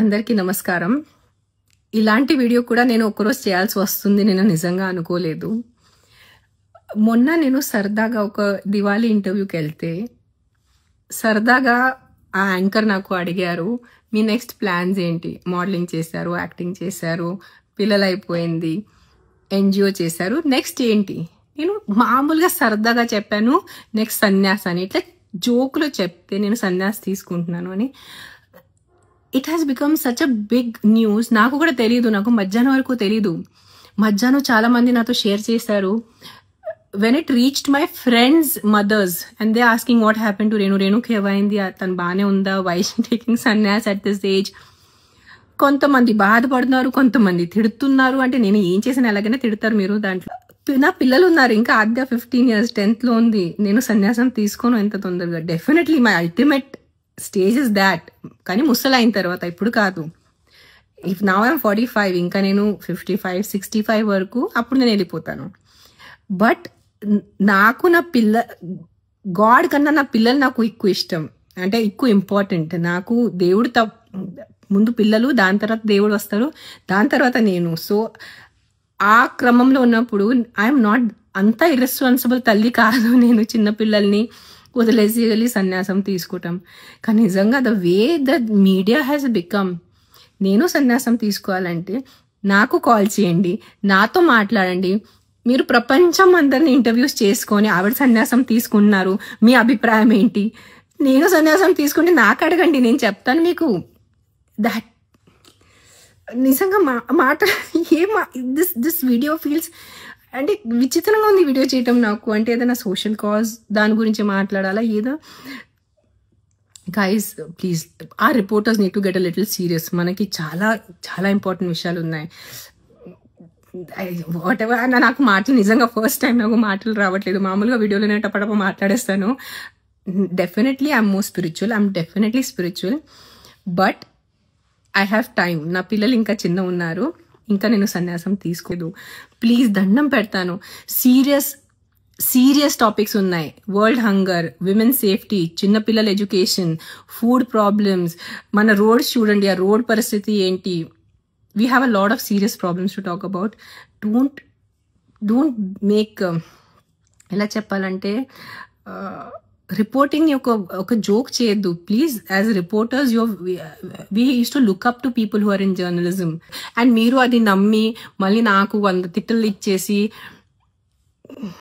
అందరికీ నమస్కారం. ఇలాంటి వీడియో కూడా నేను ఒకరోజు చేయాల్సి వస్తుంది నేను నిజంగా అనుకోలేదు. మొన్న నేను సరదాగా ఒక దివాళీ ఇంటర్వ్యూకి వెళ్తే సరదాగా ఆ యాంకర్ నాకు అడిగారు, మీ నెక్స్ట్ ప్లాన్స్ ఏంటి? మోడలింగ్ చేశారు, యాక్టింగ్ చేశారు, పిల్లలు అయిపోయింది, ఎన్జిఓ చేశారు, నెక్స్ట్ ఏంటి? నేను మామూలుగా సరదాగా చెప్పాను నెక్స్ట్ సన్యాస్ అని. ఇట్లా జోకులో చెప్తే నేను సన్యాస్ తీసుకుంటున్నాను అని it has become such a big news. నాకు కూడా తెలియదు, నాకు మధ్యాహ్నం వరకు తెలీదు. మధ్యాహ్నం చాలా మంది నాతో షేర్ చేశారు. When it reached my friends mothers and they asking what happen to రేణుకి ఏమైంది, తను బాగానే ఉందా, why she taking sanyas at this age. కొంతమంది బాధపడుతున్నారు, కొంతమంది తిడుతున్నారు. అంటే నేను ఏం చేసిన ఎలాగైనా తిడతారు మీరు. దాంట్లో నా పిల్లలు ఉన్నారు, ఇంకా ఆద్య 15 years 10th లో ఉంది. నేను సన్యాసం తీసుకోను ఎంత తొందరగా. Definitely my ultimate stage is that. కానీ ముసలైన తర్వాత, ఇప్పుడు కాదు. ఇఫ్ నౌ ఐఎమ్ 45, ఇంకా నేను 55 65 వరకు అప్పుడు నేను వెళ్ళిపోతాను. బట్ నాకు నా గాడ్ కన్నా నా పిల్లలు నాకు ఎక్కువ ఇష్టం, అంటే ఎక్కువ ఇంపార్టెంట్. నాకు దేవుడు ముందు పిల్లలు, దాని తర్వాత దేవుడు వస్తారు, దాని తర్వాత నేను. సో ఆ క్రమంలో ఉన్నప్పుడు ఐఎమ్ నాట్ అంత ఇర్రెస్పాన్సిబుల్ తల్లి కాదు నేను. చిన్న పిల్లల్ని వదిలేసి వెళ్ళి సన్యాసం తీసుకుంటాం. కానీ నిజంగా the way the media has become, నేను సన్యాసం తీసుకోవాలంటే నాకు కాల్ చేయండి, నాతో మాట్లాడండి. మీరు ప్రపంచం అందరినీ ఇంటర్వ్యూస్ చేసుకొని ఆవిడ సన్యాసం తీసుకుంటున్నారు, మీ అభిప్రాయం ఏంటి? నేను సన్యాసం తీసుకుంటే నాకు అడగండి, నేను చెప్తాను మీకు. దట్ నిజంగా మాట దిస్ వీడియో ఫీల్స్ అంటే విచిత్రంగా ఉంది వీడియో చేయటం నాకు. అంటే ఏదైనా సోషల్ కాజ్ దాని గురించి మాట్లాడాలా ఏదో. గైస్ ప్లీజ్, ఆ reporters need to get a little serious. మనకి చాలా చాలా ఇంపార్టెంట్ విషయాలు ఉన్నాయి. What ever. నాకు మాటలు నిజంగా ఫస్ట్ టైం నాకు మాటలు రావట్లేదు. మామూలుగా వీడియోలోనే టపటప మాట్లాడేస్తాను. Definitely I'm more spiritual, I'm definitely spiritual, but I have time. నా పిల్లలు ఇంకా చిన్న ఉన్నారు, ఇంకా నేను సన్యాసం తీసుకోలేదు. ప్లీజ్ దండం పెడతాను. సీరియస్ టాపిక్స్ ఉన్నాయి. వరల్డ్ హంగర్, విమెన్ సేఫ్టీ, చిన్నపిల్లల ఎడ్యుకేషన్, ఫుడ్ ప్రాబ్లమ్స్, మన రోడ్స్ చూడండి, ఆ రోడ్ పరిస్థితి ఏంటి. We have a lot of serious problems to talk about. Don't make, ఎలా చెప్పాలంటే, రిపోర్టింగ్ ఒక జోక్ చేయొద్దు please. As reporters we used to look up to people who are in journalism. And మీరు అది నమ్మి మళ్ళీ నాకు 100 తిట్టలు ఇచ్చేసి